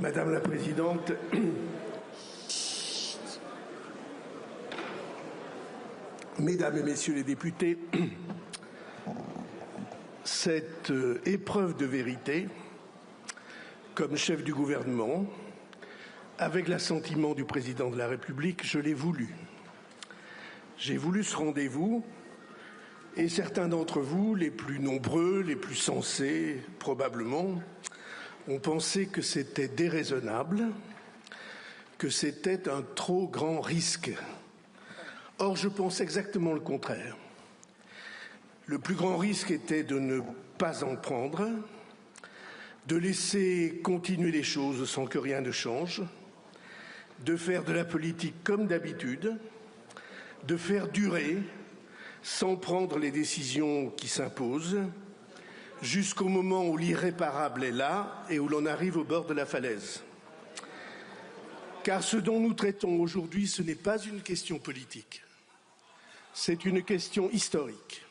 Madame la Présidente, Mesdames et Messieurs les députés, cette épreuve de vérité, comme chef du gouvernement, avec l'assentiment du Président de la République, je l'ai voulu. J'ai voulu ce rendez-vous et certains d'entre vous, les plus nombreux, les plus sensés probablement, ont pensé que c'était déraisonnable, que c'était un trop grand risque. Or, je pense exactement le contraire. Le plus grand risque était de ne pas en prendre, de laisser continuer les choses sans que rien ne change, de faire de la politique comme d'habitude, de faire durer sans prendre les décisions qui s'imposent, jusqu'au moment où l'irréparable est là et où l'on arrive au bord de la falaise. Car ce dont nous traitons aujourd'hui, ce n'est pas une question politique, c'est une question historique.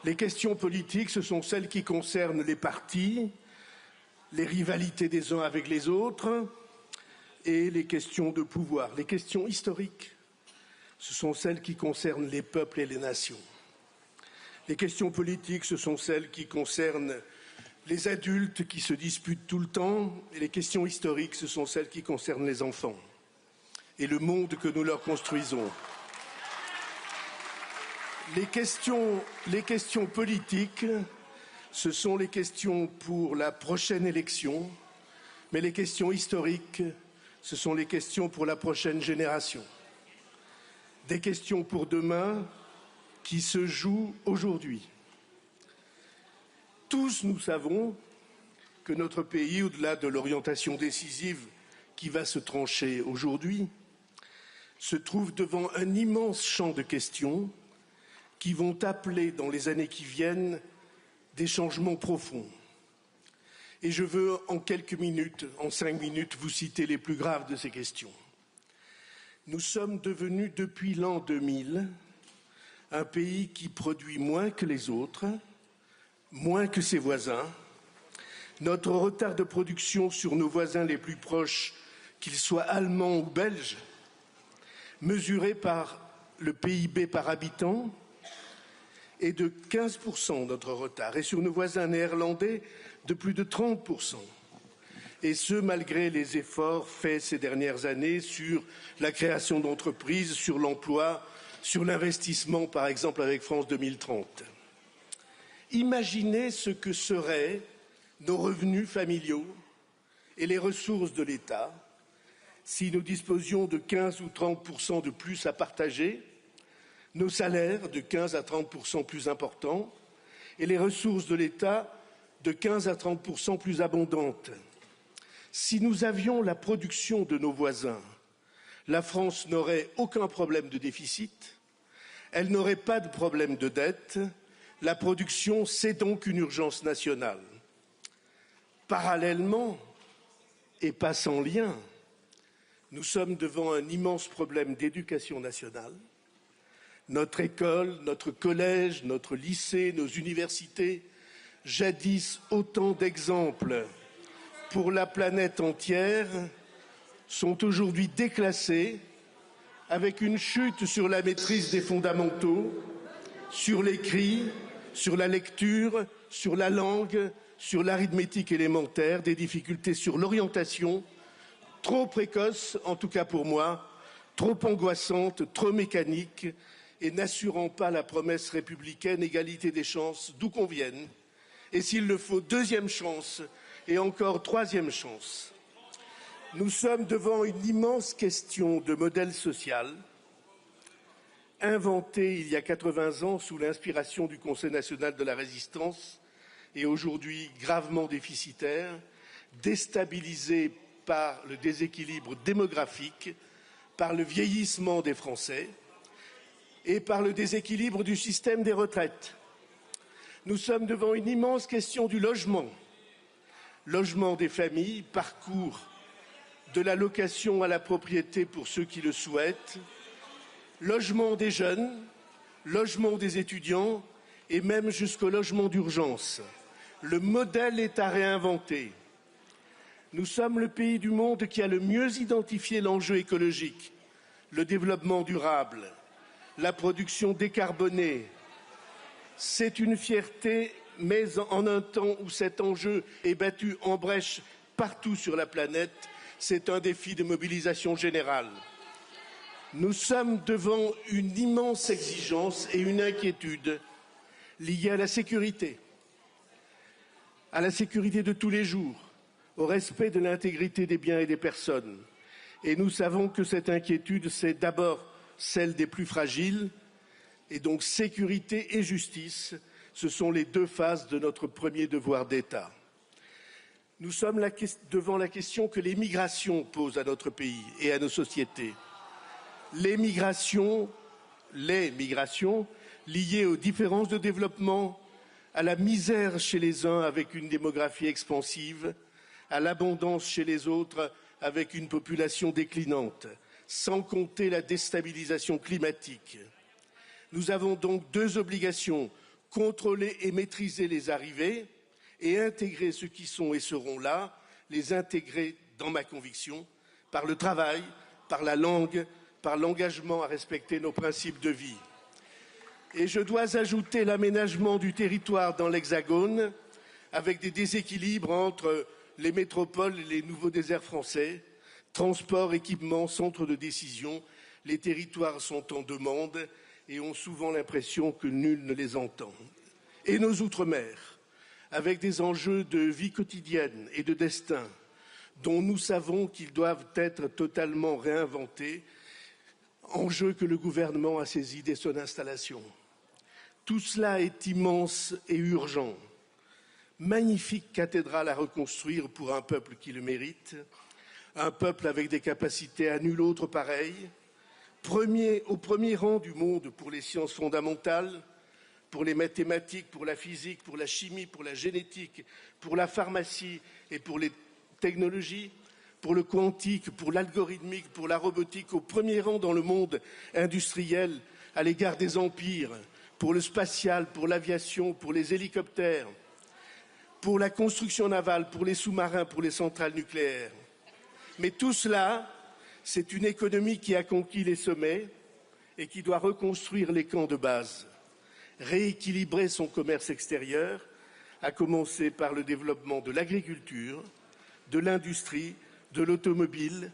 Les questions politiques, ce sont celles qui concernent les partis, les rivalités des uns avec les autres et les questions de pouvoir. Les questions historiques, ce sont celles qui concernent les peuples et les nations. Les questions politiques, ce sont celles qui concernent les adultes qui se disputent tout le temps, et les questions historiques, ce sont celles qui concernent les enfants et le monde que nous leur construisons. Les questions politiques, ce sont les questions pour la prochaine élection, mais les questions historiques, ce sont les questions pour la prochaine génération. Des questions pour demain qui se jouent aujourd'hui. Tous nous savons que notre pays, au-delà de l'orientation décisive qui va se trancher aujourd'hui, se trouve devant un immense champ de questions qui vont appeler dans les années qui viennent des changements profonds. Et je veux en quelques minutes, en 5 minutes, vous citer les plus graves de ces questions. Nous sommes devenus depuis l'an 2000 un pays qui produit moins que les autres, moins que ses voisins. Notre retard de production sur nos voisins les plus proches, qu'ils soient allemands ou belges, mesuré par le PIB par habitant, est de 15% notre retard, et sur nos voisins néerlandais de plus de 30%. Et ce, malgré les efforts faits ces dernières années sur la création d'entreprises, sur l'emploi, sur l'investissement, par exemple avec France 2030. Imaginez ce que seraient nos revenus familiaux et les ressources de l'État si nous disposions de 15 ou 30% de plus à partager, nos salaires de 15 à 30% plus importants et les ressources de l'État de 15 à 30% plus abondantes. Si nous avions la production de nos voisins, la France n'aurait aucun problème de déficit, elle n'aurait pas de problème de dette. La production, c'est donc une urgence nationale. Parallèlement, et pas sans lien, nous sommes devant un immense problème d'éducation nationale. Notre école, notre collège, notre lycée, nos universités, jadis autant d'exemples pour la planète entière, sont aujourd'hui déclassés avec une chute sur la maîtrise des fondamentaux, sur l'écrit, sur la lecture, sur la langue, sur l'arithmétique élémentaire, des difficultés sur l'orientation, trop précoces, en tout cas pour moi, trop angoissantes, trop mécaniques et n'assurant pas la promesse républicaine, égalité des chances, d'où qu'on vienne, et s'il le faut, deuxième chance et encore troisième chance. Nous sommes devant une immense question de modèle social, inventée il y a 80 ans sous l'inspiration du Conseil national de la résistance et aujourd'hui gravement déficitaire, déstabilisée par le déséquilibre démographique, par le vieillissement des Français et par le déséquilibre du système des retraites. Nous sommes devant une immense question du logement. Logement des familles, parcours de la location à la propriété pour ceux qui le souhaitent, logement des jeunes, logement des étudiants et même jusqu'au logement d'urgence. Le modèle est à réinventer. Nous sommes le pays du monde qui a le mieux identifié l'enjeu écologique, le développement durable, la production décarbonée. C'est une fierté, mais en un temps où cet enjeu est battu en brèche partout sur la planète, c'est un défi de mobilisation générale. Nous sommes devant une immense exigence et une inquiétude liées à la sécurité de tous les jours, au respect de l'intégrité des biens et des personnes. Et nous savons que cette inquiétude, c'est d'abord celle des plus fragiles, et donc sécurité et justice, ce sont les deux faces de notre premier devoir d'État. Nous sommes devant la question que les migrations posent à notre pays et à nos sociétés. Les migrations liées aux différences de développement, à la misère chez les uns avec une démographie expansive, à l'abondance chez les autres avec une population déclinante, sans compter la déstabilisation climatique. Nous avons donc deux obligations, contrôler et maîtriser les arrivées et intégrer ceux qui sont et seront là, les intégrer dans ma conviction, par le travail, par la langue, par l'engagement à respecter nos principes de vie. Et je dois ajouter l'aménagement du territoire dans l'Hexagone, avec des déséquilibres entre les métropoles et les nouveaux déserts français, transport, équipement, centres de décision. Les territoires sont en demande et ont souvent l'impression que nul ne les entend. Et nos outre-mer, avec des enjeux de vie quotidienne et de destin, dont nous savons qu'ils doivent être totalement réinventés, enjeu que le gouvernement a saisi dès son installation. Tout cela est immense et urgent. Magnifique cathédrale à reconstruire pour un peuple qui le mérite, un peuple avec des capacités à nul autre pareil, au premier rang du monde pour les sciences fondamentales, pour les mathématiques, pour la physique, pour la chimie, pour la génétique, pour la pharmacie et pour les technologies, pour le quantique, pour l'algorithmique, pour la robotique, au premier rang dans le monde industriel à l'égard des empires, pour le spatial, pour l'aviation, pour les hélicoptères, pour la construction navale, pour les sous-marins, pour les centrales nucléaires. Mais tout cela, c'est une économie qui a conquis les sommets et qui doit reconstruire les camps de base, rééquilibrer son commerce extérieur, à commencer par le développement de l'agriculture, de l'industrie, de l'automobile,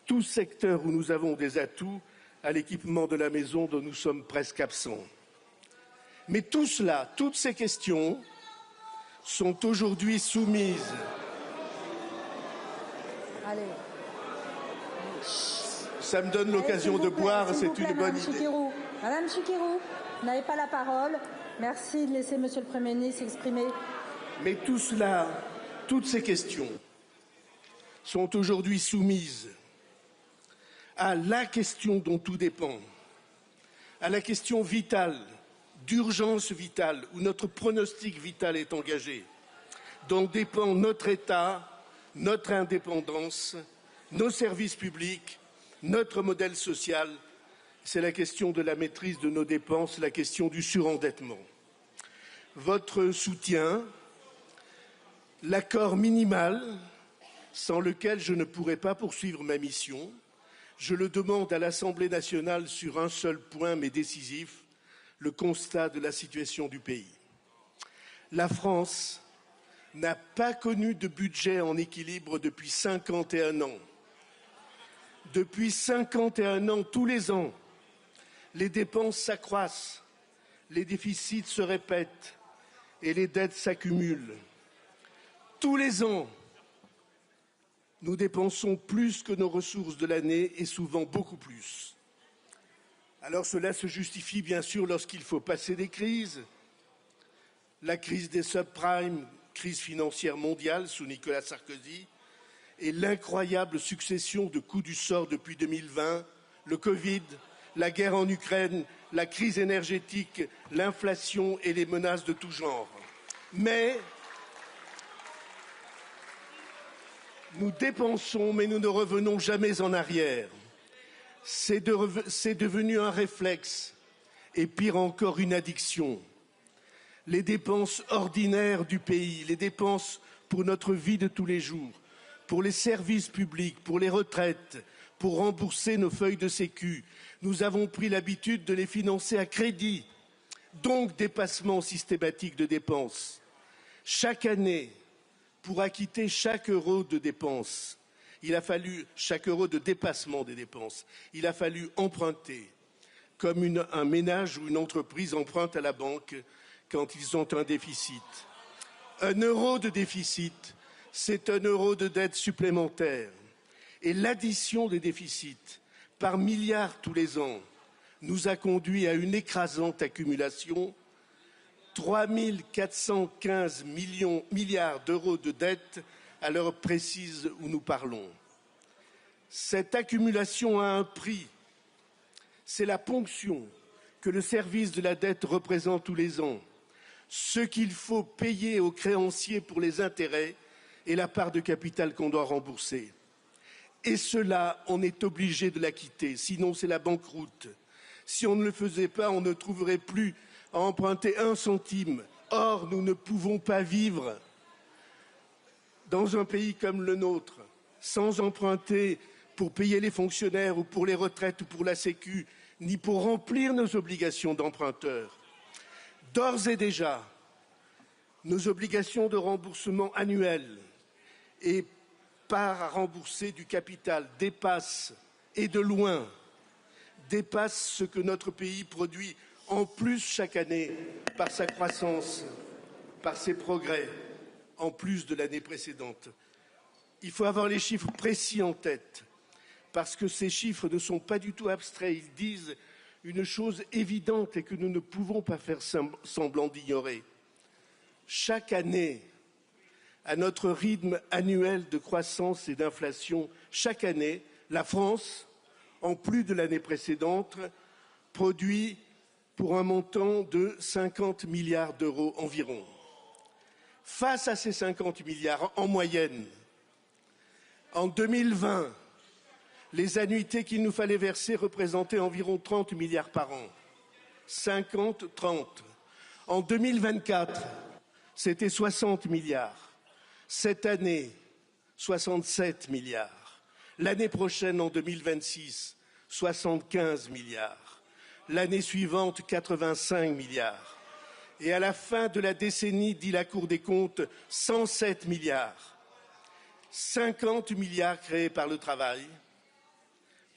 tout secteur où nous avons des atouts à l'équipement de la maison dont nous sommes presque absents. Mais tout cela, toutes ces questions sont aujourd'hui soumises. Allez. Ça me donne l'occasion de boire, c'est une bonne idée. Madame Chikirou, vous n'avez pas la parole. Merci de laisser Monsieur le Premier ministre s'exprimer. Mais tout cela, toutes ces questions sont aujourd'hui soumises à la question dont tout dépend, à la question vitale, d'urgence vitale, où notre pronostic vital est engagé, dont dépend notre État, notre indépendance, nos services publics, notre modèle social. C'est la question de la maîtrise de nos dépenses, la question du surendettement. Votre soutien, l'accord minimal sans lequel je ne pourrais pas poursuivre ma mission, je le demande à l'Assemblée nationale sur un seul point mais décisif, le constat de la situation du pays. La France n'a pas connu de budget en équilibre depuis 51 ans. Depuis 51 ans, tous les ans, les dépenses s'accroissent, les déficits se répètent et les dettes s'accumulent. Tous les ans, nous dépensons plus que nos ressources de l'année et souvent beaucoup plus. Alors cela se justifie bien sûr lorsqu'il faut passer des crises. La crise des subprimes, crise financière mondiale sous Nicolas Sarkozy, et l'incroyable succession de coups du sort depuis 2020, le Covid, la guerre en Ukraine, la crise énergétique, l'inflation et les menaces de tout genre. Mais nous dépensons, mais nous ne revenons jamais en arrière. C'est devenu un réflexe et pire encore une addiction. Les dépenses ordinaires du pays, les dépenses pour notre vie de tous les jours, pour les services publics, pour les retraites, pour rembourser nos feuilles de sécu. Nous avons pris l'habitude de les financer à crédit, donc dépassement systématique de dépenses. Chaque année, pour acquitter chaque euro de dépenses, chaque euro de dépassement des dépenses, il a fallu emprunter, comme un ménage ou une entreprise emprunte à la banque quand ils ont un déficit. Un euro de déficit, c'est un euro de dette supplémentaire. Et l'addition des déficits par milliards tous les ans nous a conduit à une écrasante accumulation, 3 415 milliards d'euros de dette à l'heure précise où nous parlons. Cette accumulation a un prix. C'est la ponction que le service de la dette représente tous les ans, ce qu'il faut payer aux créanciers pour les intérêts et la part de capital qu'on doit rembourser. Et cela, on est obligé de l'acquitter, sinon c'est la banqueroute. Si on ne le faisait pas, on ne trouverait plus à emprunter 1 centime. Or, nous ne pouvons pas vivre dans un pays comme le nôtre sans emprunter pour payer les fonctionnaires ou pour les retraites ou pour la sécu, ni pour remplir nos obligations d'emprunteurs. D'ores et déjà, nos obligations de remboursement annuel et part à rembourser du capital dépassent, et de loin, dépassent ce que notre pays produit en plus chaque année par sa croissance, par ses progrès, en plus de l'année précédente. Il faut avoir les chiffres précis en tête, parce que ces chiffres ne sont pas du tout abstraits. Ils disent une chose évidente et que nous ne pouvons pas faire semblant d'ignorer. Chaque année, à notre rythme annuel de croissance et d'inflation, chaque année, la France, en plus de l'année précédente, produit pour un montant de 50 milliards d'euros environ. Face à ces 50 milliards en moyenne, en 2020, les annuités qu'il nous fallait verser représentaient environ 30 milliards par an. 50, 30. En 2024, c'était 60 milliards. Cette année, 67 milliards. L'année prochaine, en 2026, 75 milliards. L'année suivante, 85 milliards. Et à la fin de la décennie, dit la Cour des comptes, 107 milliards. 50 milliards créés par le travail,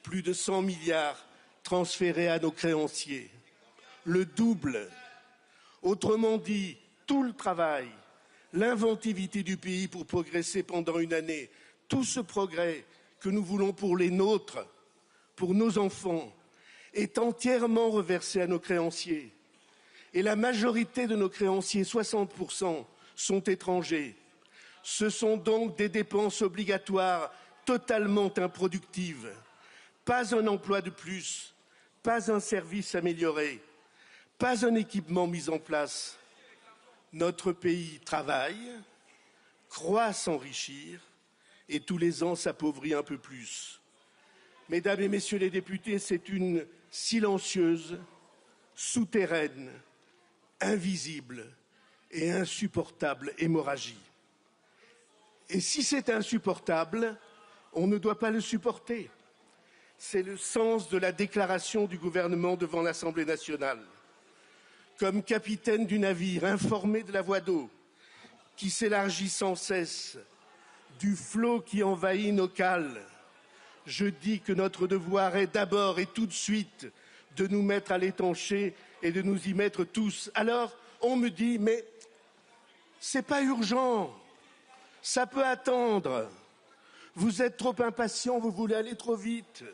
plus de 100 milliards transférés à nos créanciers. Le double. Autrement dit, tout le travail, l'inventivité du pays pour progresser pendant une année, tout ce progrès que nous voulons pour les nôtres, pour nos enfants, est entièrement reversé à nos créanciers. Et la majorité de nos créanciers, 60%, sont étrangers. Ce sont donc des dépenses obligatoires totalement improductives. Pas un emploi de plus, pas un service amélioré, pas un équipement mis en place. Notre pays travaille, croit s'enrichir et tous les ans s'appauvrit un peu plus. Mesdames et messieurs les députés, c'est une silencieuse, souterraine, invisible et insupportable hémorragie. Et si c'est insupportable, on ne doit pas le supporter. C'est le sens de la déclaration du gouvernement devant l'Assemblée nationale. Comme capitaine du navire, informé de la voie d'eau, qui s'élargit sans cesse, du flot qui envahit nos cales, je dis que notre devoir est d'abord et tout de suite de nous mettre à l'étancher et de nous y mettre tous. Alors, on me dit, mais c'est pas urgent, ça peut attendre. Vous êtes trop impatient, vous voulez aller trop vite.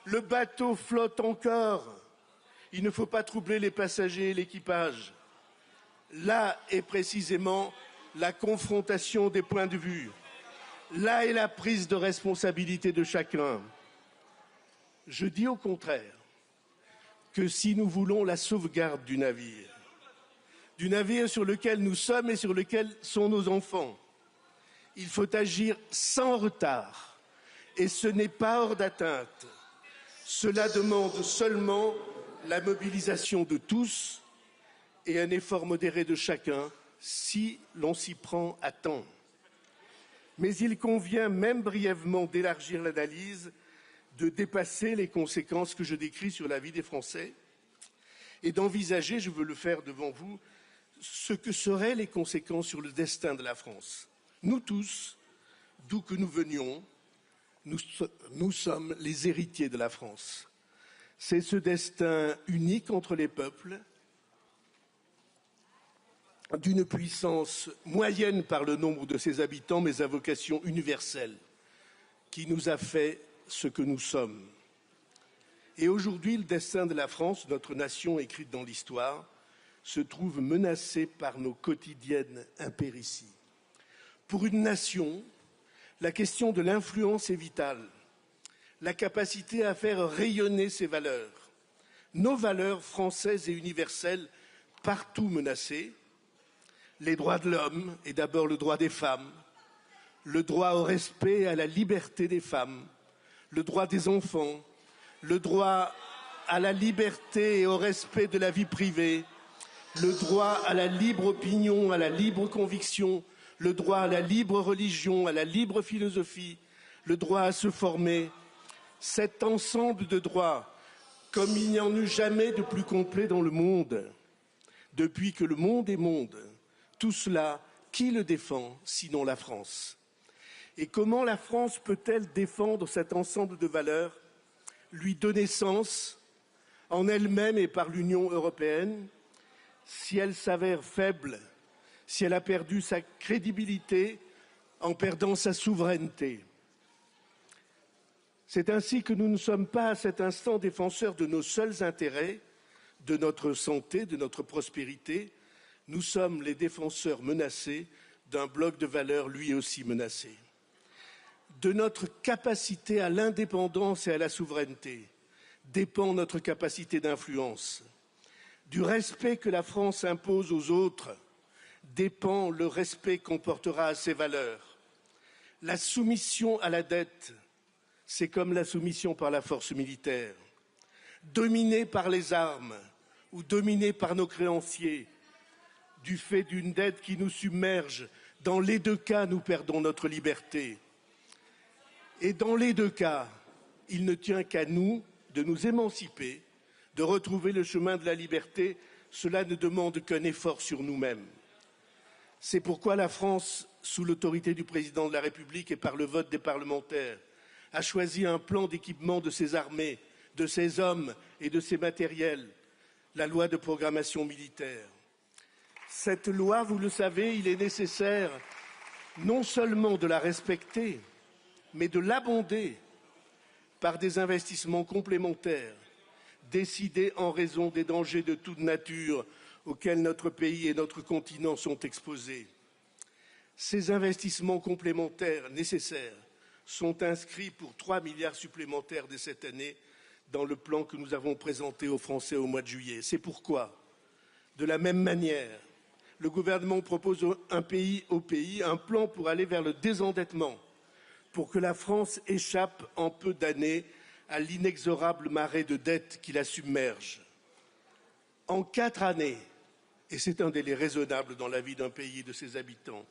Le bateau flotte encore. Il ne faut pas troubler les passagers et l'équipage. Là est précisément la confrontation des points de vue. Là est la prise de responsabilité de chacun. Je dis au contraire que si nous voulons la sauvegarde du navire sur lequel nous sommes et sur lequel sont nos enfants, il faut agir sans retard. Et ce n'est pas hors d'atteinte. Cela demande seulement la mobilisation de tous et un effort modéré de chacun si l'on s'y prend à temps. Mais il convient même brièvement d'élargir l'analyse, de dépasser les conséquences que je décris sur la vie des Français et d'envisager, je veux le faire devant vous, ce que seraient les conséquences sur le destin de la France. Nous tous, d'où que nous venions, nous sommes les héritiers de la France. C'est ce destin unique entre les peuples, d'une puissance moyenne par le nombre de ses habitants, mais à vocation universelle, qui nous a fait ce que nous sommes. Et aujourd'hui, le destin de la France, notre nation écrite dans l'histoire, se trouve menacé par nos quotidiennes impérities. Pour une nation, la question de l'influence est vitale, la capacité à faire rayonner ses valeurs, nos valeurs françaises et universelles, partout menacées, les droits de l'homme et d'abord le droit des femmes, le droit au respect et à la liberté des femmes, le droit des enfants, le droit à la liberté et au respect de la vie privée, le droit à la libre opinion, à la libre conviction, le droit à la libre religion, à la libre philosophie, le droit à se former. Cet ensemble de droits, comme il n'y en eut jamais de plus complet dans le monde, depuis que le monde est monde, tout cela, qui le défend, sinon la France? Et comment la France peut-elle défendre cet ensemble de valeurs, lui donner sens en elle-même et par l'Union européenne, si elle s'avère faible, si elle a perdu sa crédibilité en perdant sa souveraineté? C'est ainsi que nous ne sommes pas à cet instant défenseurs de nos seuls intérêts, de notre santé, de notre prospérité. Nous sommes les défenseurs menacés d'un bloc de valeurs lui aussi menacé. De notre capacité à l'indépendance et à la souveraineté dépend notre capacité d'influence. Du respect que la France impose aux autres dépend le respect qu'on portera à ses valeurs. La soumission à la dette, c'est comme la soumission par la force militaire. Dominée par les armes ou dominée par nos créanciers, du fait d'une dette qui nous submerge, dans les deux cas, nous perdons notre liberté. Et dans les deux cas, il ne tient qu'à nous de nous émanciper, de retrouver le chemin de la liberté. Cela ne demande qu'un effort sur nous-mêmes. C'est pourquoi la France, sous l'autorité du président de la République et par le vote des parlementaires, a choisi un plan d'équipement de ses armées, de ses hommes et de ses matériels, la loi de programmation militaire. Cette loi, vous le savez, il est nécessaire non seulement de la respecter, mais de l'abonder par des investissements complémentaires décidés en raison des dangers de toute nature auxquels notre pays et notre continent sont exposés. Ces investissements complémentaires nécessaires sont inscrits pour 3 milliards supplémentaires dès cette année dans le plan que nous avons présenté aux Français au mois de juillet. C'est pourquoi, de la même manière, le gouvernement propose un pays au pays un plan pour aller vers le désendettement, pour que la France échappe en peu d'années à l'inexorable marée de dettes qui la submerge. En 4 années, et c'est un délai raisonnable dans la vie d'un pays et de ses habitants,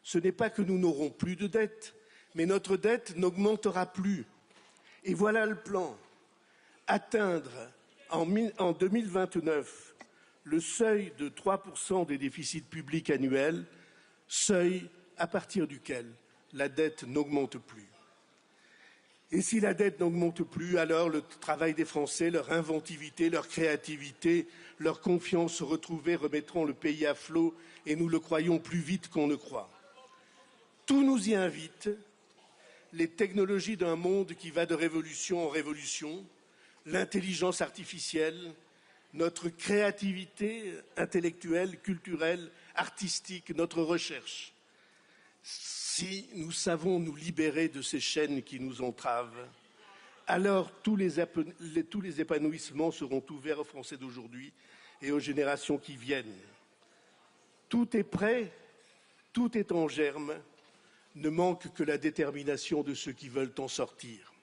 ce n'est pas que nous n'aurons plus de dettes, mais notre dette n'augmentera plus. Et voilà le plan. Atteindre en 2029 le seuil de 3% des déficits publics annuels, seuil à partir duquel la dette n'augmente plus. Et si la dette n'augmente plus, alors le travail des Français, leur inventivité, leur créativité, leur confiance retrouvée remettront le pays à flot et nous le croyons plus vite qu'on ne croit. Tout nous y invite, les technologies d'un monde qui va de révolution en révolution, l'intelligence artificielle, notre créativité intellectuelle, culturelle, artistique, notre recherche. Si nous savons nous libérer de ces chaînes qui nous entravent, alors tous les épanouissements seront ouverts aux Français d'aujourd'hui et aux générations qui viennent. Tout est prêt, tout est en germe, ne manque que la détermination de ceux qui veulent en sortir.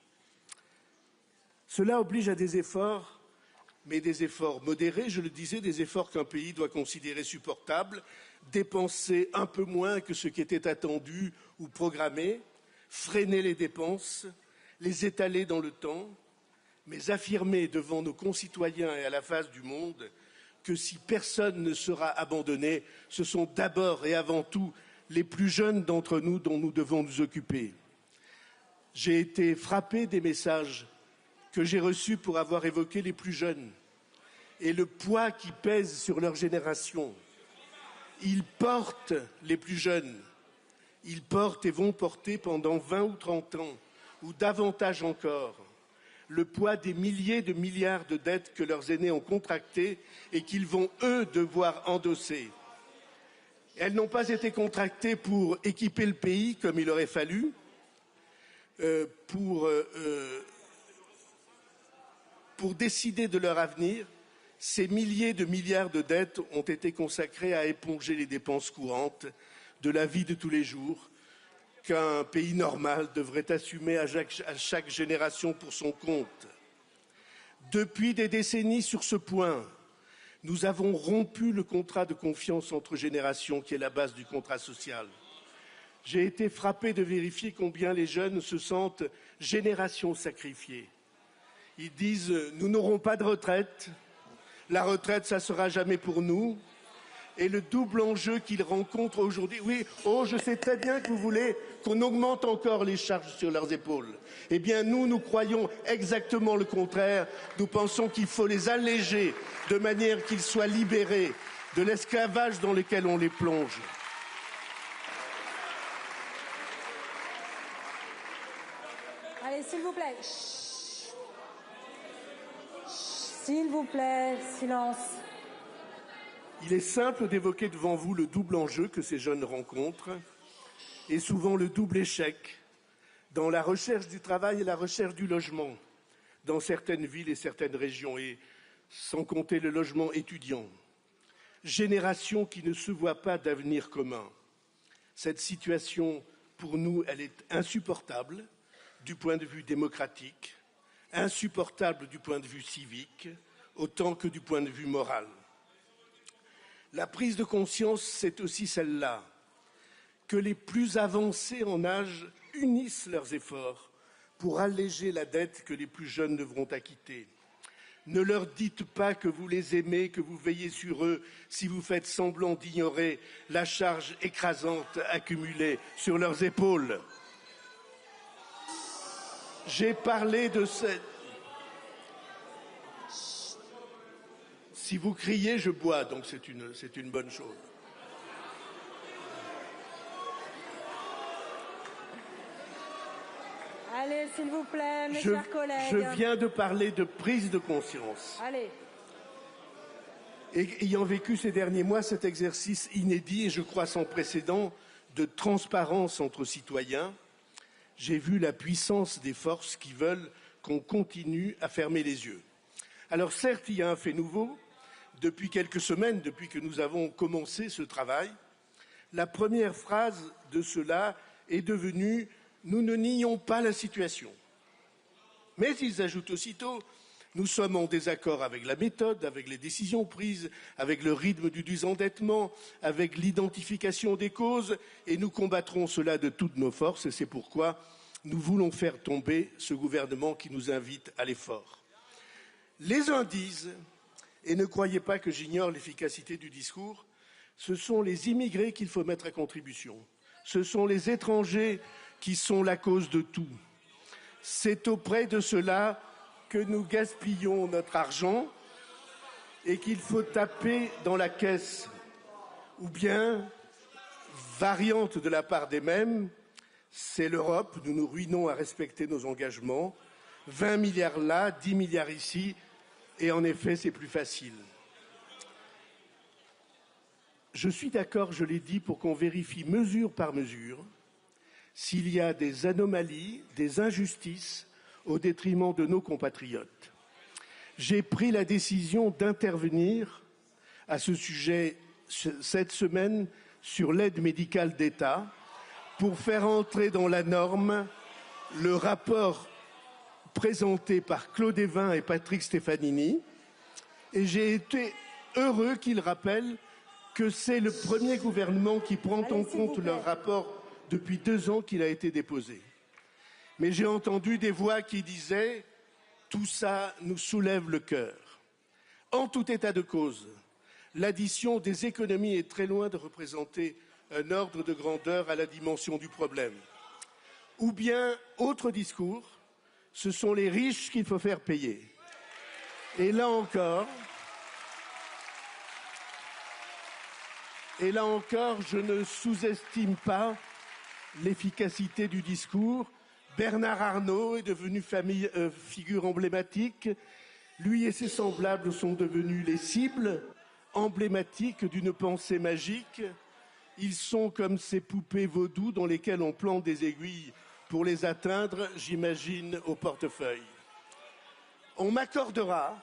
Cela oblige à des efforts, mais des efforts modérés, je le disais, des efforts qu'un pays doit considérer supportables, dépenser un peu moins que ce qui était attendu ou programmé, freiner les dépenses, les étaler dans le temps, mais affirmer devant nos concitoyens et à la face du monde que si personne ne sera abandonné, ce sont d'abord et avant tout les plus jeunes d'entre nous dont nous devons nous occuper. J'ai été frappé des messages que j'ai reçus pour avoir évoqué les plus jeunes et le poids qui pèse sur leur génération. Ils portent, les plus jeunes, ils portent et vont porter pendant 20 ou 30 ans, ou davantage encore, le poids des milliers de milliards de dettes que leurs aînés ont contractées et qu'ils vont, eux, devoir endosser. Elles n'ont pas été contractées pour équiper le pays comme il aurait fallu, pour décider de leur avenir. Ces milliers de milliards de dettes ont été consacrés à éponger les dépenses courantes de la vie de tous les jours qu'un pays normal devrait assumer à chaque génération pour son compte. Depuis des décennies sur ce point, nous avons rompu le contrat de confiance entre générations qui est la base du contrat social. J'ai été frappé de vérifier combien les jeunes se sentent génération sacrifiée. Ils disent « nous n'aurons pas de retraite ». La retraite, ça ne sera jamais pour nous. Et le double enjeu qu'ils rencontrent aujourd'hui, oui, oh, je sais très bien que vous voulez qu'on augmente encore les charges sur leurs épaules. Eh bien, nous croyons exactement le contraire. Nous pensons qu'il faut les alléger de manière qu'ils soient libérés de l'esclavage dans lequel on les plonge. Allez, s'il vous plaît. S'il vous plaît, silence. Il est simple d'évoquer devant vous le double enjeu que ces jeunes rencontrent et souvent le double échec dans la recherche du travail et la recherche du logement dans certaines villes et certaines régions, et sans compter le logement étudiant. Génération qui ne se voit pas d'avenir commun. Cette situation, pour nous, elle est insupportable du point de vue démocratique, insupportable du point de vue civique, autant que du point de vue moral. La prise de conscience, c'est aussi celle-là, que les plus avancés en âge unissent leurs efforts pour alléger la dette que les plus jeunes devront acquitter. Ne leur dites pas que vous les aimez, que vous veillez sur eux, si vous faites semblant d'ignorer la charge écrasante accumulée sur leurs épaules. J'ai parlé de cette... Si vous criez, je bois, donc c'est une bonne chose. Allez, s'il vous plaît, mes chers collègues. Je viens de parler de prise de conscience. Allez. Et ayant vécu ces derniers mois cet exercice inédit et je crois sans précédent de transparence entre citoyens, j'ai vu la puissance des forces qui veulent qu'on continue à fermer les yeux. Alors certes, il y a un fait nouveau. Depuis quelques semaines, depuis que nous avons commencé ce travail, la première phrase de cela est devenue « Nous ne nions pas la situation ». Mais ils ajoutent aussitôt « Nous sommes en désaccord avec la méthode, avec les décisions prises, avec le rythme du désendettement, avec l'identification des causes, et nous combattrons cela de toutes nos forces, et c'est pourquoi nous voulons faire tomber ce gouvernement qui nous invite à l'effort ». Les uns disent, et ne croyez pas que j'ignore l'efficacité du discours, ce sont les immigrés qu'il faut mettre à contribution. Ce sont les étrangers qui sont la cause de tout. C'est auprès de cela que nous gaspillons notre argent et qu'il faut taper dans la caisse. Ou bien, variante de la part des mêmes, c'est l'Europe, nous nous ruinons à respecter nos engagements. 20 milliards là, 10 milliards ici, et en effet, c'est plus facile. Je suis d'accord, je l'ai dit, pour qu'on vérifie mesure par mesure s'il y a des anomalies, des injustices au détriment de nos compatriotes. J'ai pris la décision d'intervenir à ce sujet cette semaine sur l'aide médicale d'État pour faire entrer dans la norme le rapport présenté par Claude Évin et Patrick Stefanini Et j'ai été heureux qu'il rappelle que c'est le premier gouvernement qui prend en compte leur rapport depuis 2 ans qu'il a été déposé. Mais j'ai entendu des voix qui disaient « tout ça nous soulève le cœur ». En tout état de cause, l'addition des économies est très loin de représenter un ordre de grandeur à la dimension du problème. Ou bien, autre discours, ce sont les riches qu'il faut faire payer. Et là encore, je ne sous-estime pas l'efficacité du discours. Bernard Arnault est devenu figure emblématique. Lui et ses semblables sont devenus les cibles emblématiques d'une pensée magique. Ils sont comme ces poupées vaudou dans lesquelles on plante des aiguilles pour les atteindre, j'imagine, au portefeuille. On m'accordera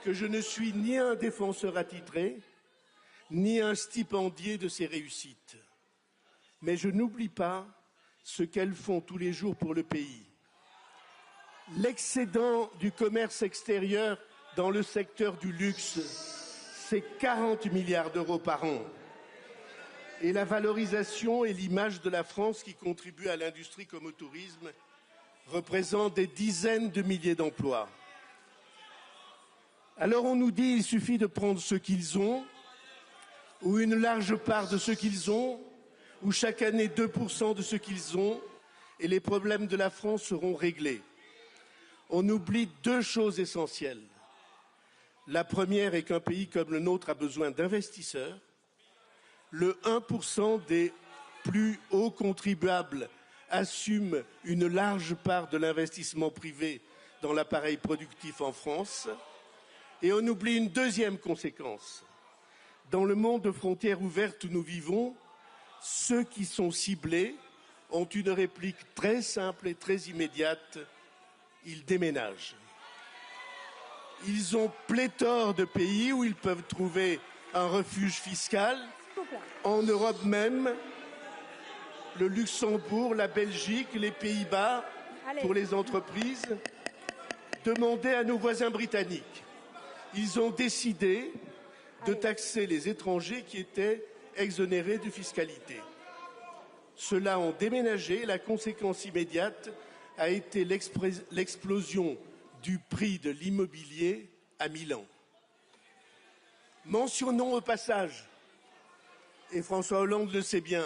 que je ne suis ni un défenseur attitré, ni un stipendié de ces réussites. Mais je n'oublie pas ce qu'elles font tous les jours pour le pays. L'excédent du commerce extérieur dans le secteur du luxe, c'est 40 milliards d'euros par an. Et la valorisation et l'image de la France qui contribue à l'industrie comme au tourisme représentent des dizaines de milliers d'emplois. Alors on nous dit qu'il suffit de prendre ce qu'ils ont, ou une large part de ce qu'ils ont, ou chaque année 2% de ce qu'ils ont, et les problèmes de la France seront réglés. On oublie 2 choses essentielles. La première est qu'un pays comme le nôtre a besoin d'investisseurs. Le 1% des plus hauts contribuables assume une large part de l'investissement privé dans l'appareil productif en France. Et on oublie une deuxième conséquence. Dans le monde de frontières ouvertes où nous vivons, ceux qui sont ciblés ont une réplique très simple et très immédiate. Ils déménagent. Ils ont pléthore de pays où ils peuvent trouver un refuge fiscal. En Europe même, le Luxembourg, la Belgique, les Pays-Bas, pour les entreprises, demandez à nos voisins britanniques. Ils ont décidé de taxer les étrangers qui étaient exonérés de fiscalité. Ceux-là ont déménagé. La conséquence immédiate a été l'explosion du prix de l'immobilier à Milan. Mentionnons au passage, et François Hollande le sait bien,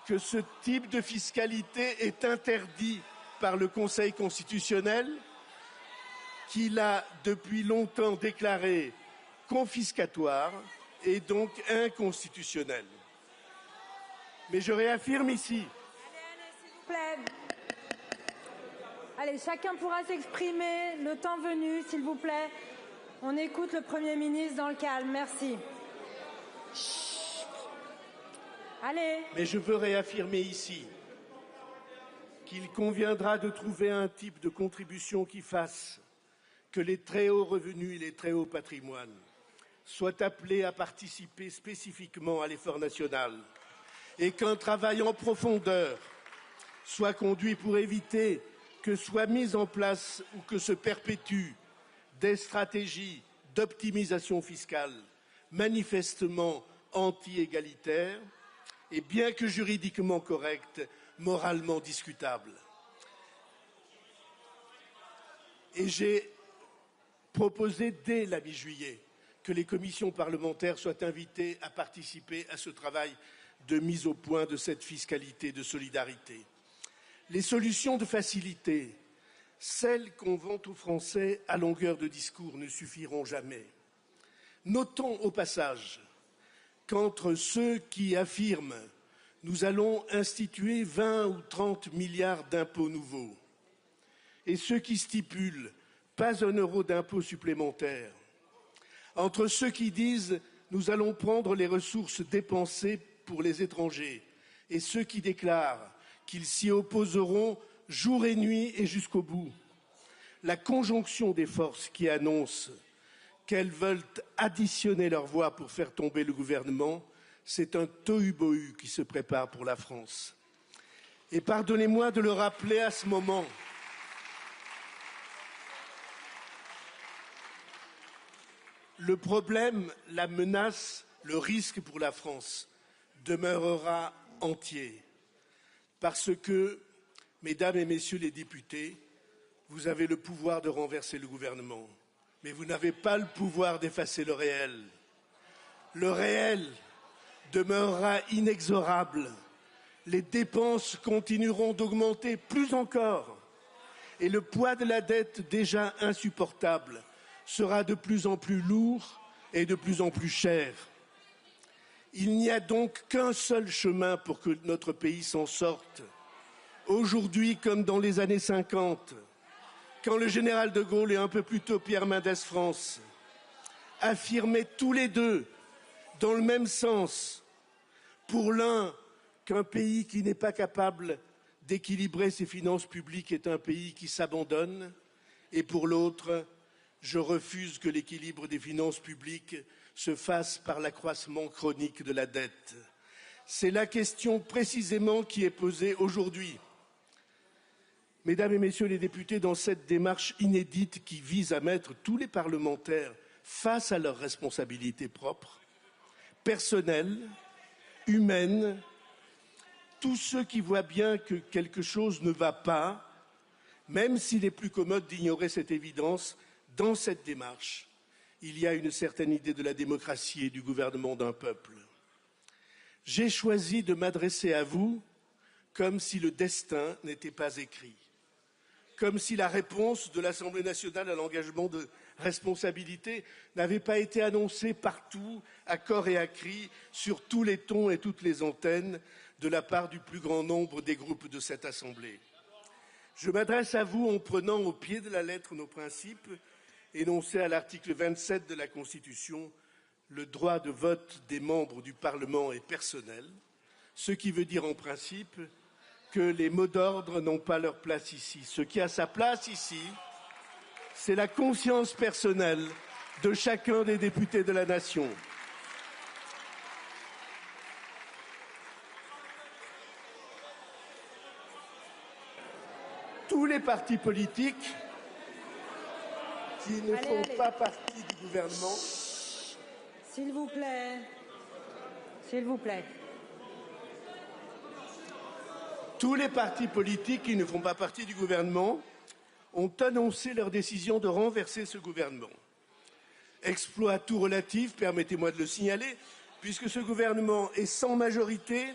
que ce type de fiscalité est interdit par le Conseil constitutionnel, qu'il a depuis longtemps déclaré confiscatoire et donc inconstitutionnel. Mais je réaffirme ici. S'il vous plaît. Allez, chacun pourra s'exprimer le temps venu, s'il vous plaît. On écoute le Premier ministre dans le calme. Merci. Chut. Allez. Mais je veux réaffirmer ici qu'il conviendra de trouver un type de contribution qui fasse que les très hauts revenus et les très hauts patrimoines soient appelés à participer spécifiquement à l'effort national et qu'un travail en profondeur soit conduit pour éviter que soient mises en place ou que se perpétuent des stratégies d'optimisation fiscale manifestement anti-égalitaires et bien que juridiquement correctes, moralement discutables. Et j'ai proposé dès la mi-juillet que les commissions parlementaires soient invitées à participer à ce travail de mise au point de cette fiscalité de solidarité. Les solutions de facilité, celles qu'on vante aux Français à longueur de discours, ne suffiront jamais. Notons au passage qu'entre ceux qui affirment « nous allons instituer 20 ou 30 milliards d'impôts nouveaux » et ceux qui stipulent « pas un euro d'impôt supplémentaire », entre ceux qui disent « nous allons prendre les ressources dépensées pour les étrangers » et ceux qui déclarent qu'ils s'y opposeront jour et nuit et jusqu'au bout. La conjonction des forces qui annoncent qu'elles veulent additionner leur voix pour faire tomber le gouvernement, c'est un tohu-bohu qui se prépare pour la France. Et pardonnez-moi de le rappeler à ce moment, Le problème, la menace, le risque pour la France demeurera entier. Parce que, mesdames et messieurs les députés, vous avez le pouvoir de renverser le gouvernement, mais vous n'avez pas le pouvoir d'effacer le réel. Le réel demeurera inexorable. Les dépenses continueront d'augmenter plus encore. Et le poids de la dette, déjà insupportable, sera de plus en plus lourd et de plus en plus cher. Il n'y a donc qu'un seul chemin pour que notre pays s'en sorte. Aujourd'hui, comme dans les années 50, quand le général de Gaulle et un peu plus tôt Pierre Mendès France affirmaient tous les deux, dans le même sens, pour l'un, qu'un pays qui n'est pas capable d'équilibrer ses finances publiques est un pays qui s'abandonne, et pour l'autre, je refuse que l'équilibre des finances publiques se fasse par l'accroissement chronique de la dette. C'est la question précisément qui est posée aujourd'hui. Mesdames et messieurs les députés, dans cette démarche inédite qui vise à mettre tous les parlementaires face à leurs responsabilités propres, personnelles, humaines, tous ceux qui voient bien que quelque chose ne va pas, même s'il est plus commode d'ignorer cette évidence, dans cette démarche, il y a une certaine idée de la démocratie et du gouvernement d'un peuple. J'ai choisi de m'adresser à vous comme si le destin n'était pas écrit, comme si la réponse de l'Assemblée nationale à l'engagement de responsabilité n'avait pas été annoncée partout, à cor et à cri, sur tous les tons et toutes les antennes, de la part du plus grand nombre des groupes de cette Assemblée. Je m'adresse à vous en prenant au pied de la lettre nos principes énoncés à l'article 27 de la Constitution. Le droit de vote des membres du Parlement est personnel, ce qui veut dire en principe que les mots d'ordre n'ont pas leur place ici. Ce qui a sa place ici, c'est la conscience personnelle de chacun des députés de la nation. Tous les partis politiques qui ne font pas partie du gouvernement. S'il vous plaît. S'il vous plaît. Tous les partis politiques qui ne font pas partie du gouvernement ont annoncé leur décision de renverser ce gouvernement. Exploit tout relatif, permettez-moi de le signaler, puisque ce gouvernement est sans majorité,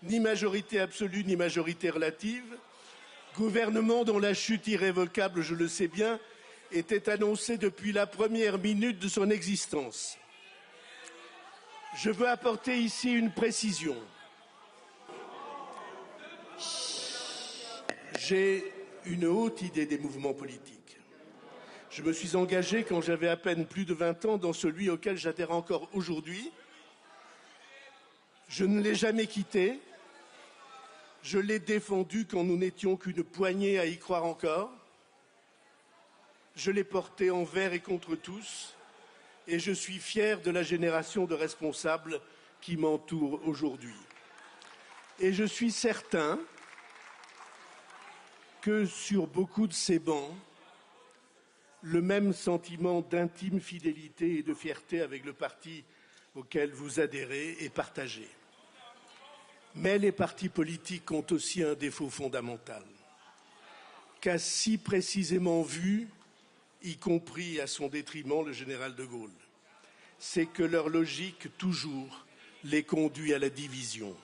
ni majorité absolue, ni majorité relative, gouvernement dont la chute irrévocable, je le sais bien, était annoncée depuis la première minute de son existence. Je veux apporter ici une précision. J'ai une haute idée des mouvements politiques. Je me suis engagé quand j'avais à peine plus de 20 ans dans celui auquel j'adhère encore aujourd'hui. Je ne l'ai jamais quitté. Je l'ai défendu quand nous n'étions qu'une poignée à y croire encore. Je l'ai porté envers et contre tous. Et je suis fier de la génération de responsables qui m'entourent aujourd'hui. Et je suis certain que sur beaucoup de ces bancs, le même sentiment d'intime fidélité et de fierté avec le parti auquel vous adhérez est partagé. Mais les partis politiques ont aussi un défaut fondamental, qu'a si précisément vu, y compris à son détriment, le général de Gaulle. C'est que leur logique, toujours, les conduit à la division.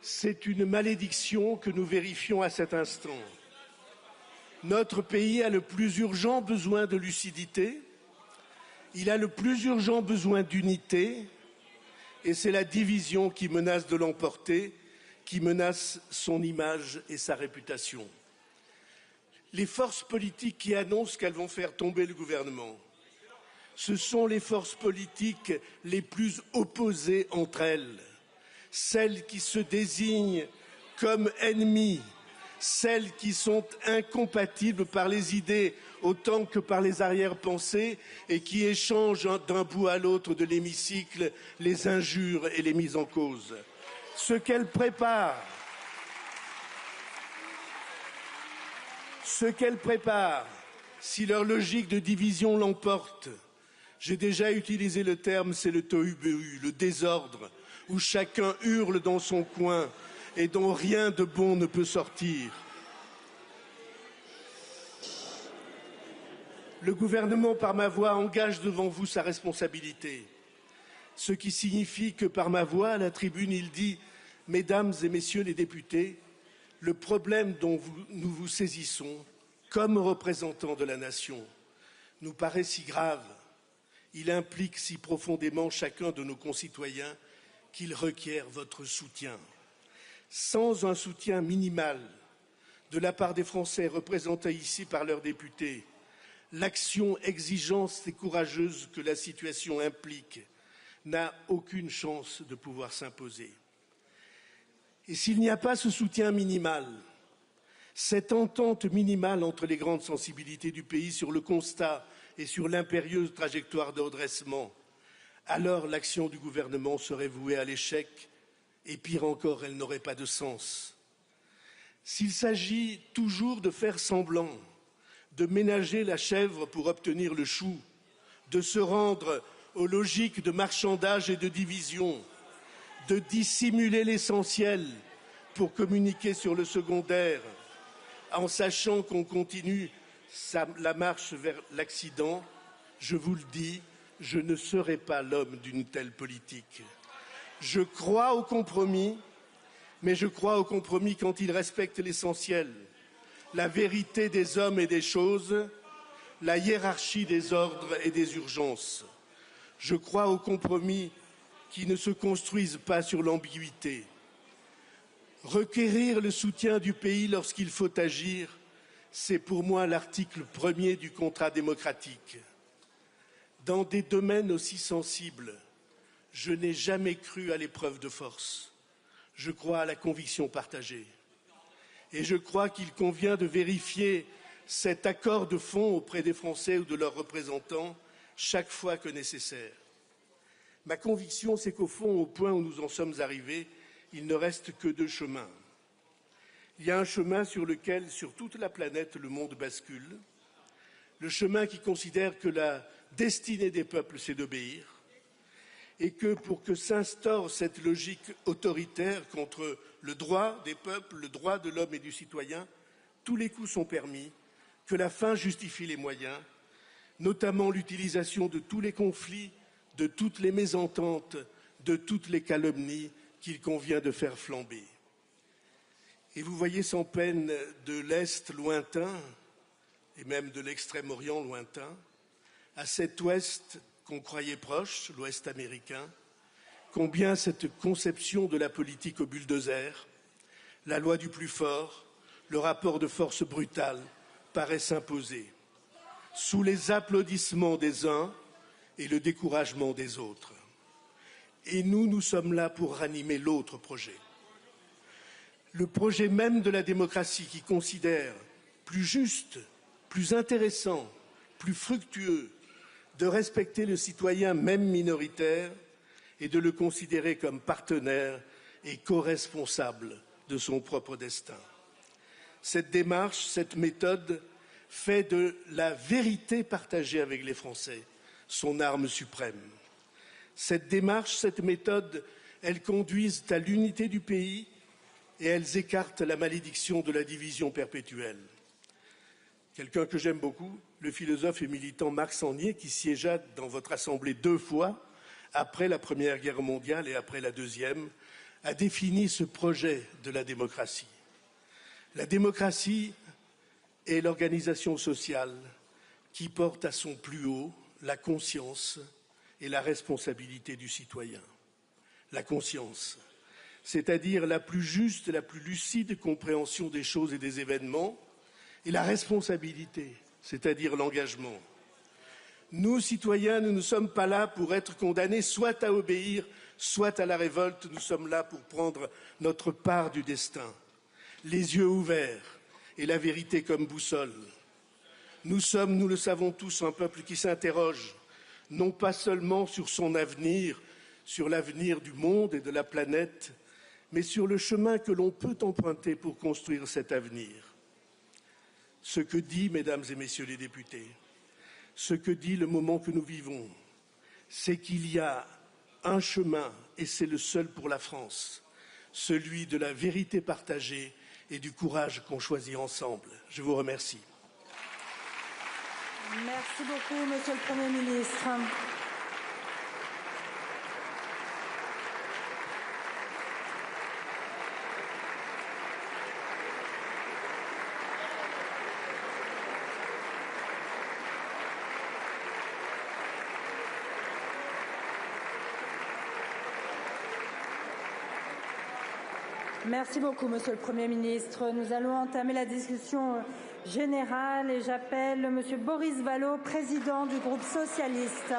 C'est une malédiction que nous vérifions à cet instant. Notre pays a le plus urgent besoin de lucidité, il a le plus urgent besoin d'unité, et c'est la division qui menace de l'emporter, qui menace son image et sa réputation. Les forces politiques qui annoncent qu'elles vont faire tomber le gouvernement, ce sont les forces politiques les plus opposées entre elles, celles qui se désignent comme ennemies, celles qui sont incompatibles par les idées autant que par les arrière-pensées et qui échangent d'un bout à l'autre de l'hémicycle les injures et les mises en cause. Ce qu'elles préparent, si leur logique de division l'emporte, J'ai déjà utilisé le terme, c'est le tohu-bohu, le désordre, où chacun hurle dans son coin et dont rien de bon ne peut sortir. Le gouvernement, par ma voix, engage devant vous sa responsabilité. Ce qui signifie que par ma voix, à la tribune, il dit « Mesdames et messieurs les députés, le problème dont nous vous saisissons, comme représentants de la nation, nous paraît si grave, il implique si profondément chacun de nos concitoyens qu'il requiert votre soutien. Sans un soutien minimal de la part des Français représentés ici par leurs députés, l'action exigeante et courageuse que la situation implique n'a aucune chance de pouvoir s'imposer. Et s'il n'y a pas ce soutien minimal, cette entente minimale entre les grandes sensibilités du pays sur le constat et sur l'impérieuse trajectoire de redressement, alors l'action du gouvernement serait vouée à l'échec et pire encore, elle n'aurait pas de sens. S'il s'agit toujours de faire semblant, de ménager la chèvre pour obtenir le chou, de se rendre aux logiques de marchandage et de division, de dissimuler l'essentiel pour communiquer sur le secondaire, en sachant qu'on continue la marche vers l'accident, je vous le dis, je ne serai pas l'homme d'une telle politique. Je crois au compromis, mais je crois au compromis quand il respecte l'essentiel, la vérité des hommes et des choses, la hiérarchie des ordres et des urgences. Je crois au compromis qui ne se construisent pas sur l'ambiguïté. Requérir le soutien du pays lorsqu'il faut agir, c'est pour moi l'article premier du contrat démocratique. Dans des domaines aussi sensibles, je n'ai jamais cru à l'épreuve de force. Je crois à la conviction partagée. Et je crois qu'il convient de vérifier cet accord de fond auprès des Français ou de leurs représentants chaque fois que nécessaire. Ma conviction, c'est qu'au fond, au point où nous en sommes arrivés, il ne reste que deux chemins. Il y a un chemin sur lequel, sur toute la planète, le monde bascule. Le chemin qui considère que la destinée des peuples, c'est d'obéir. Et que pour que s'instaure cette logique autoritaire contre le droit des peuples, le droit de l'homme et du citoyen, tous les coups sont permis, que la fin justifie les moyens, notamment l'utilisation de tous les conflits, de toutes les mésententes, de toutes les calomnies qu'il convient de faire flamber. Et vous voyez sans peine de l'Est lointain, et même de l'Extrême-Orient lointain, à cet Ouest qu'on croyait proche, l'Ouest américain, combien cette conception de la politique au bulldozer, la loi du plus fort, le rapport de force brutal paraît s'imposer, sous les applaudissements des uns et le découragement des autres. Et nous sommes là pour ranimer l'autre projet. Le projet même de la démocratie qui considère plus juste, plus intéressant, plus fructueux de respecter le citoyen même minoritaire et de le considérer comme partenaire et co-responsable de son propre destin. Cette démarche, cette méthode fait de la vérité partagée avec les Français son arme suprême. Cette démarche, cette méthode, elles conduisent à l'unité du pays et elles écartent la malédiction de la division perpétuelle. Quelqu'un que j'aime beaucoup, le philosophe et militant Marc Sangnier, qui siégea dans votre Assemblée 2 fois, après la Première Guerre mondiale et après la Deuxième, a défini ce projet de la démocratie. La démocratie est l'organisation sociale qui porte à son plus haut la conscience et la responsabilité du citoyen. La conscience, c'est-à-dire la plus juste, la plus lucide compréhension des choses et des événements, et la responsabilité, c'est-à-dire l'engagement. Nous, citoyens, nous ne sommes pas là pour être condamnés soit à obéir, soit à la révolte. Nous sommes là pour prendre notre part du destin, les yeux ouverts et la vérité comme boussole. Nous sommes, nous le savons tous, un peuple qui s'interroge, non pas seulement sur son avenir, sur l'avenir du monde et de la planète, mais sur le chemin que l'on peut emprunter pour construire cet avenir. Ce que dit, mesdames et messieurs les députés, ce que dit le moment que nous vivons, c'est qu'il y a un chemin, et c'est le seul pour la France, celui de la vérité partagée et du courage qu'on choisit ensemble. Je vous remercie. Merci beaucoup, Monsieur le Premier ministre. Merci beaucoup, Monsieur le Premier ministre. Nous allons entamer la discussion générale et j'appelle Monsieur Boris Vallaud, président du groupe socialiste.